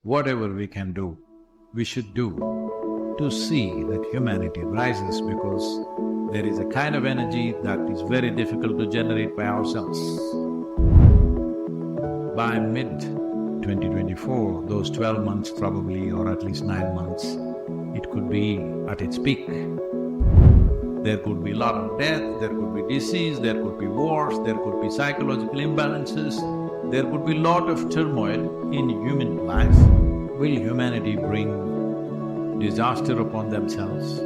whatever we can do, we should do to see that humanity rises, because there is a kind of energy that is very difficult to generate by ourselves. By mid-2024, those 12 months probably, or at least 9 months, it could be at its peak. There could be a lot of death, there could be disease, there could be wars, there could be psychological imbalances, there could be a lot of turmoil in human life. Will humanity bring disaster upon themselves,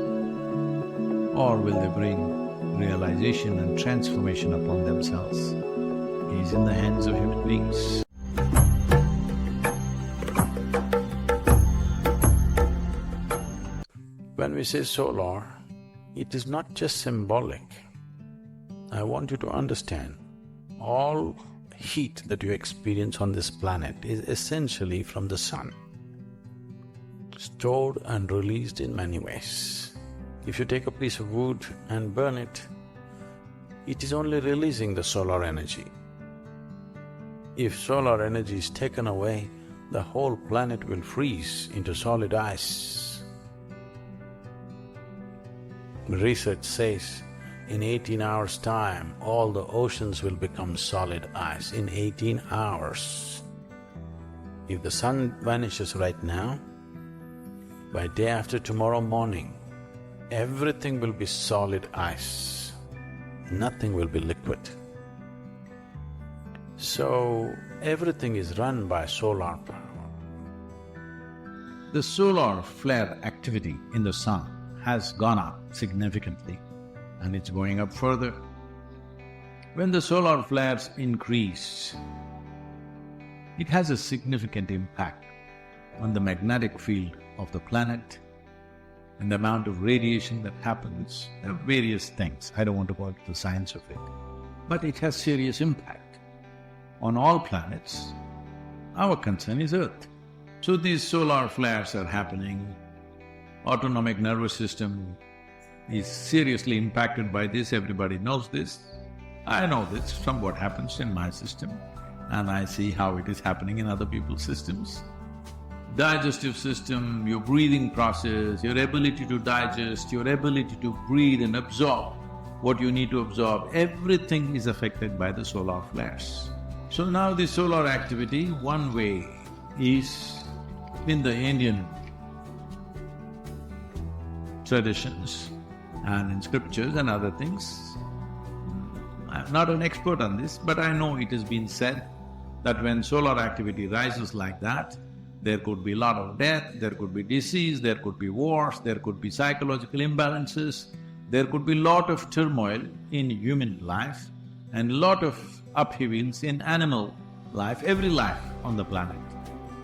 or will they bring realization and transformation upon themselves? It is in the hands of human beings. When we say solar, it is not just symbolic. I want you to understand, all heat that you experience on this planet is essentially from the sun, stored and released in many ways. If you take a piece of wood and burn it, it is only releasing the solar energy. If solar energy is taken away, the whole planet will freeze into solid ice. Research says, in 18 hours' time, all the oceans will become solid ice in 18 hours. If the sun vanishes right now, by day after tomorrow morning, everything will be solid ice, nothing will be liquid. So, everything is run by solar power. The solar flare activity in the sun has gone up significantly, and it's going up further. When the solar flares increase, it has a significant impact on the magnetic field of the planet and the amount of radiation that happens. There are various things, I don't want to go into the science of it, but it has serious impact on all planets. Our concern is Earth. So these solar flares are happening, autonomic nervous system is seriously impacted by this, everybody knows this. I know this from what happens in my system, and I see how it is happening in other people's systems. Digestive system, your breathing process, your ability to digest, your ability to breathe and absorb what you need to absorb, everything is affected by the solar flares. So now the solar activity, one way is in the Indian traditions and in scriptures and other things. I'm not an expert on this, but I know it has been said that when solar activity rises like that, there could be a lot of death, there could be disease, there could be wars, there could be psychological imbalances, there could be a lot of turmoil in human life and a lot of upheavals in animal life, every life on the planet,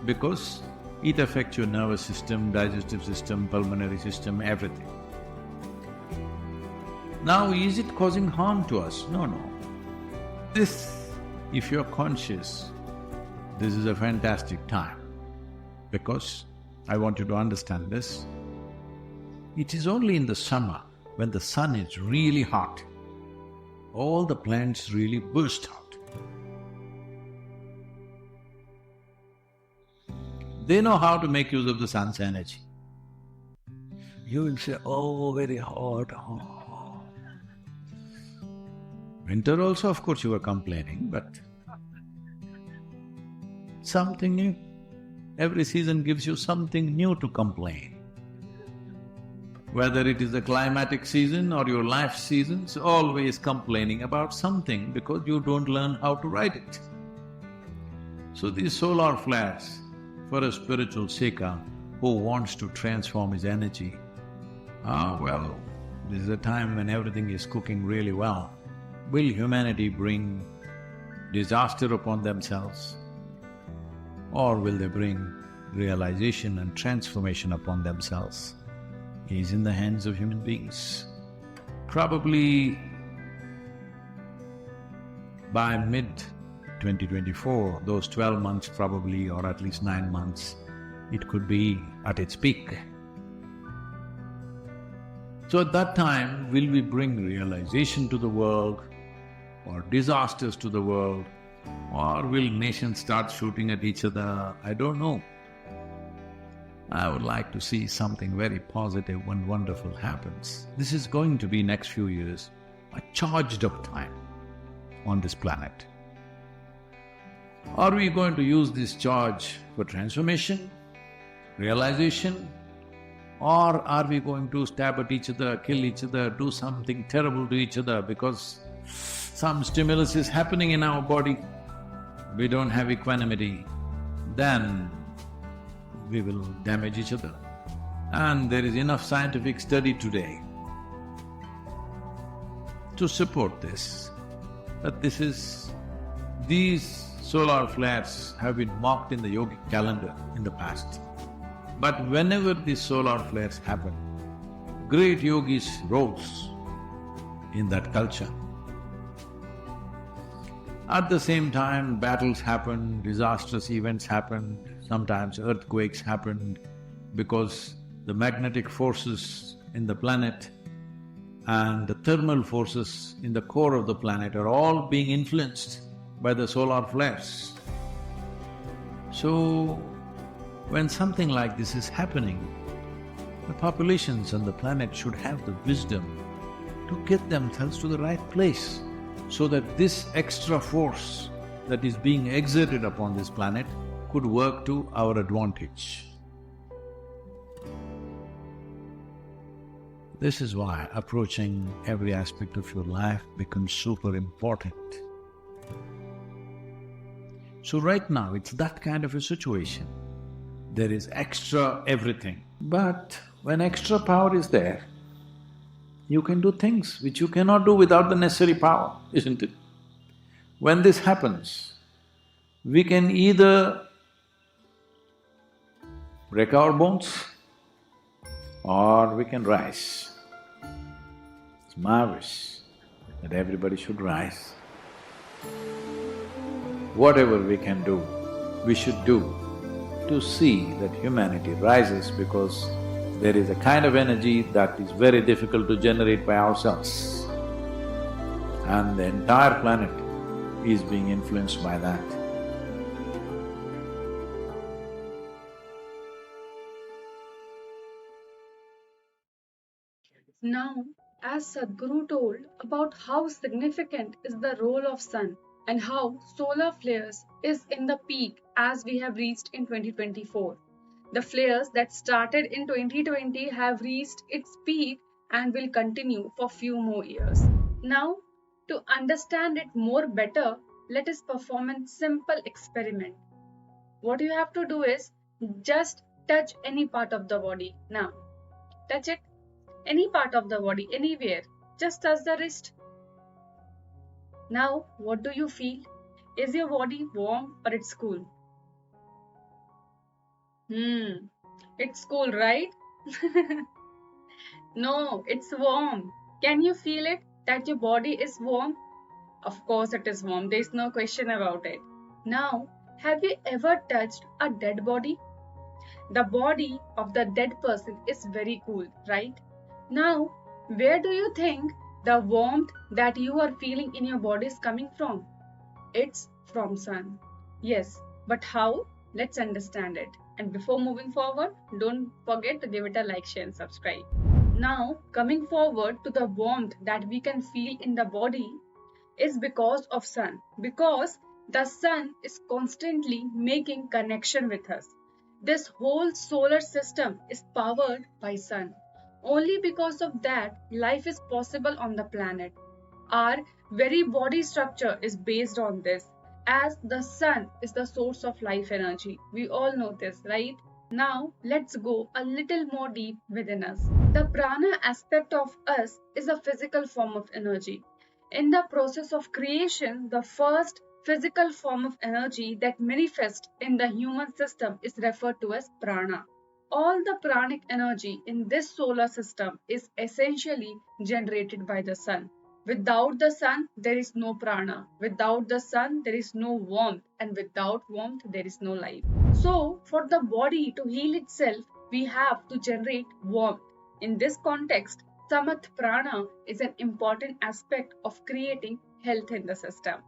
because it affects your nervous system, digestive system, pulmonary system, everything. Now, is it causing harm to us? No. This, if you're conscious, this is a fantastic time, because I want you to understand this. It is only in the summer, when the sun is really hot, all the plants really burst out. They know how to make use of the sun's energy. You will say, oh, very hot, oh. Winter also, of course, you were complaining, but something new. Every season gives you something new to complain. Whether it is the climatic season or your life seasons, always complaining about something because you don't learn how to ride it. So these solar flares, for a spiritual seeker who wants to transform his energy, well, this is a time when everything is cooking really well. Will humanity bring disaster upon themselves, or will they bring realization and transformation upon themselves? It is in the hands of human beings. Probably by mid-2024, those 12 months probably, or at least 9 months, it could be at its peak. So at that time, will we bring realization to the world or disasters to the world, or will nations start shooting at each other? I don't know. I would like to see something very positive and wonderful happens. This is going to be next few years a charged up time on this planet. Are we going to use this charge for transformation, realization, or are we going to stab at each other, kill each other, do something terrible to each other because some stimulus is happening in our body? We don't have equanimity, then we will damage each other. And there is enough scientific study today to support this, that these solar flares have been marked in the yogic calendar in the past. But whenever these solar flares happen, great yogis rose in that culture. At the same time, battles happened, disastrous events happened, sometimes earthquakes happened because the magnetic forces in the planet and the thermal forces in the core of the planet are all being influenced by the solar flares. So, when something like this is happening, the populations on the planet should have the wisdom to get themselves to the right place so that this extra force that is being exerted upon this planet could work to our advantage. This is why approaching every aspect of your life becomes super important. So right now, it's that kind of a situation. There is extra everything. But when extra power is there, you can do things which you cannot do without the necessary power, isn't it? When this happens, we can either break our bones or we can rise. It's marvelous that everybody should rise. Whatever we can do, we should do to see that humanity rises, because there is a kind of energy that is very difficult to generate by ourselves. And the entire planet is being influenced by that. Now, as Sadhguru told about how significant is the role of sun and how solar flares is in the peak as we have reached in 2024. The flares that started in 2020 have reached its peak and will continue for few more years. Now, to understand it more better, let us perform a simple experiment. What you have to do is just touch any part of the body. Now, touch it. Any part of the body, anywhere, just touch the wrist. Now, what do you feel? Is your body warm or it's cool? It's cool, right? No, it's warm. Can you feel it, that your body is warm? Of course it is warm, there is no question about it. Now, have you ever touched a dead body? The body of the dead person is very cool, right? Now, where do you think the warmth that you are feeling in your body is coming from? It's from sun. Yes, but how? Let's understand it. And before moving forward, don't forget to give it a like, share and subscribe. Now, coming forward to the warmth that we can feel in the body is because of sun. Because the sun is constantly making connection with us. This whole solar system is powered by sun. Only because of that, life is possible on the planet. Our very body structure is based on this, as the sun is the source of life energy. We all know this, right? Now, let's go a little more deep within us. The prana aspect of us is a physical form of energy. In the process of creation, the first physical form of energy that manifests in the human system is referred to as prana. All the pranic energy in this solar system is essentially generated by the sun. Without the sun, there is no prana. Without the sun, there is no warmth. And without warmth, there is no life. So, for the body to heal itself, we have to generate warmth. In this context, Samat Prana is an important aspect of creating health in the system.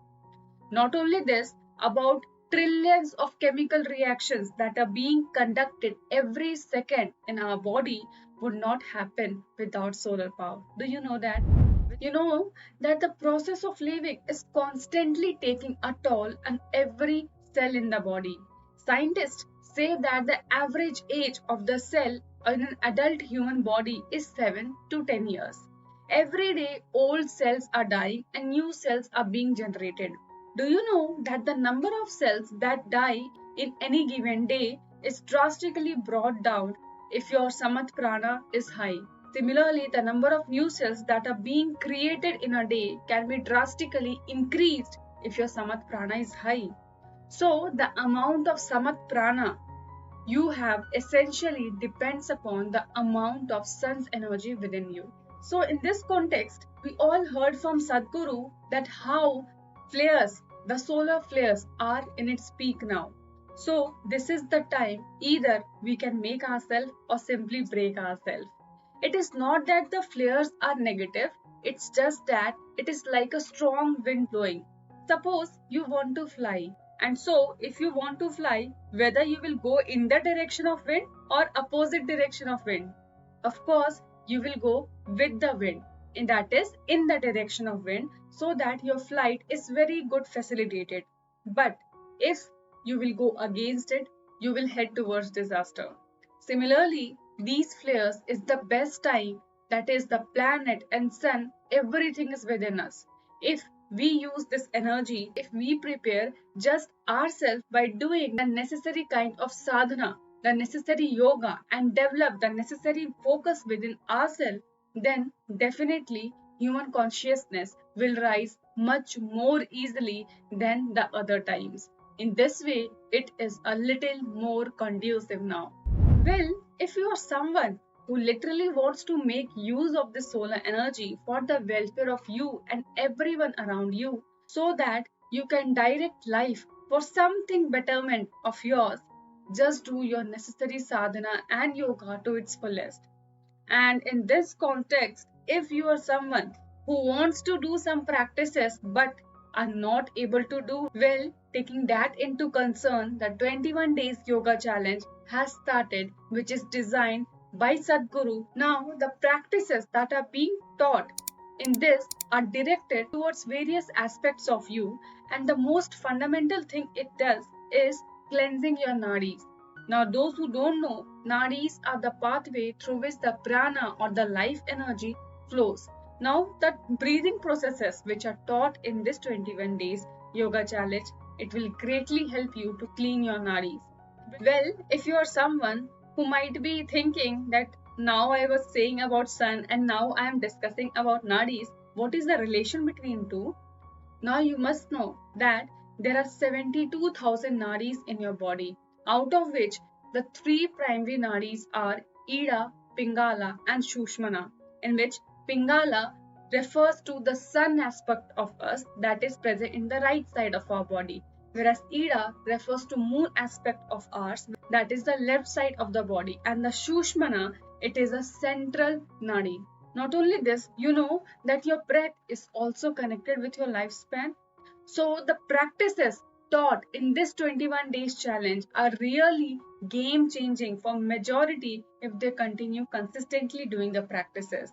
Not only this, about trillions of chemical reactions that are being conducted every second in our body would not happen without solar power. Do you know that? You know that the process of living is constantly taking a toll on every cell in the body. Scientists say that the average age of the cell in an adult human body is 7 to 10 years. Every day, old cells are dying and new cells are being generated. Do you know that the number of cells that die in any given day is drastically brought down if your samat prana is high? Similarly, the number of new cells that are being created in a day can be drastically increased if your samat prana is high. So, the amount of samat prana you have essentially depends upon the amount of sun's energy within you. So, in this context, we all heard from Sadhguru that how flares, the solar flares, are in its peak now. So, this is the time either we can make ourselves or simply break ourselves. It is not that the flares are negative, it's just that it is like a strong wind blowing. Suppose you want to fly, and so if you want to fly, whether you will go in the direction of wind or opposite direction of wind, of course you will go with the wind, and that is in the direction of wind, so that your flight is very good facilitated. But if you will go against it, you will head towards disaster. Similarly, these flares is the best time, that is the planet and sun, everything is within us. If we use this energy, if we prepare just ourselves by doing the necessary kind of sadhana, the necessary yoga, and develop the necessary focus within ourselves, then definitely human consciousness will rise much more easily than the other times. In this way, it is a little more conducive now. Well, if you are someone who literally wants to make use of this solar energy for the welfare of you and everyone around you, so that you can direct life for something betterment of yours, just do your necessary sadhana and yoga to its fullest. And in this context, if you are someone who wants to do some practices but are not able to do well, taking that into concern, the 21 days yoga challenge has started, which is designed by Sadhguru. Now, the practices that are being taught in this are directed towards various aspects of you, and the most fundamental thing it does is cleansing your nadis. Now, those who don't know, nadis are the pathway through which the prana or the life energy flows. Now, the breathing processes which are taught in this 21 days yoga challenge, it will greatly help you to clean your nadis. Well, if you are someone who might be thinking that now I was saying about sun and now I am discussing about nadis, what is the relation between two? Now you must know that there are 72,000 nadis in your body, out of which the three primary nadis are Ida, Pingala and Shushmana, in which Pingala refers to the sun aspect of us that is present in the right side of our body, whereas Ida refers to moon aspect of ours that is the left side of the body, and the Shushmana, it is a central nadi. Not only this, you know that your breath is also connected with your lifespan. So the practices taught in this 21 days challenge are really game changing for majority if they continue consistently doing the practices.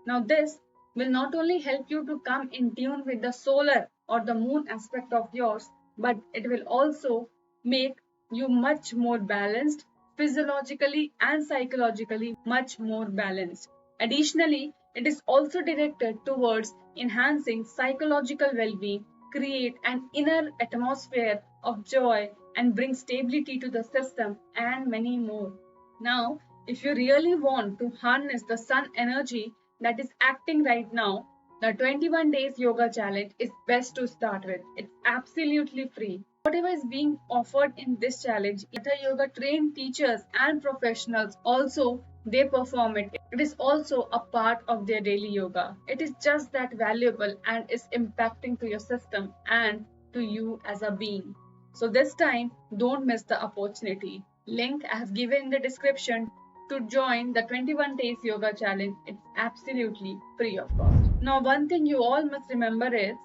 Now this will not only help you to come in tune with the solar or the moon aspect of yours, but it will also make you much more balanced, physiologically and psychologically much more balanced. Additionally, it is also directed towards enhancing psychological well-being, create an inner atmosphere of joy, and bring stability to the system, and many more. Now, if you really want to harness the sun energy that is acting right now, the 21 days yoga challenge is best to start with. It's absolutely free. Whatever is being offered in this challenge, Hatha yoga trained teachers and professionals also they perform it. It is also a part of their daily yoga. It is just that valuable and is impacting to your system and to you as a being. So this time, don't miss the opportunity. Link I have given in the description to join the 21 days yoga challenge. It's absolutely free of cost. Now, one thing you all must remember is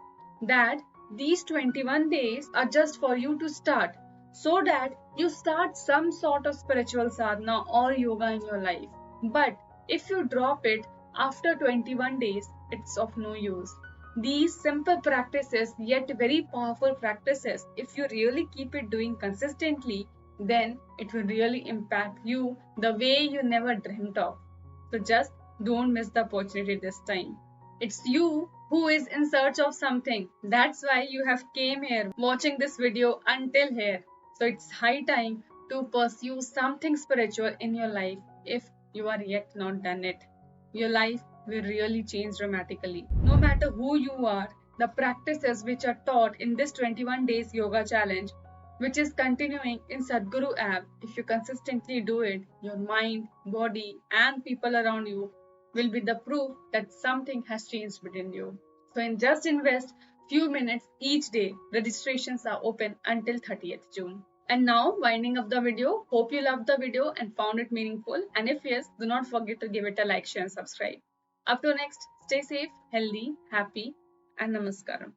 that These 21 days are just for you to start, so that you start some sort of spiritual sadhana or yoga in your life. But if you drop it after 21 days, it's of no use. These simple practices, yet very powerful practices, if you really keep it doing consistently, then it will really impact you the way you never dreamt of. So just don't miss the opportunity this time. It's you who is in search of something. That's why you have came here watching this video until here. So it's high time to pursue something spiritual in your life if you are yet not done it. Your life will really change dramatically. No matter who you are, the practices which are taught in this 21 days yoga challenge, which is continuing in Sadhguru app, if you consistently do it, your mind, body, and people around you will be the proof that something has changed within you. So just invest few minutes each day. Registrations are open until 30th June. And now winding up the video, hope you loved the video and found it meaningful. And if yes, do not forget to give it a like, share and subscribe. Up to next, stay safe, healthy, happy and namaskaram.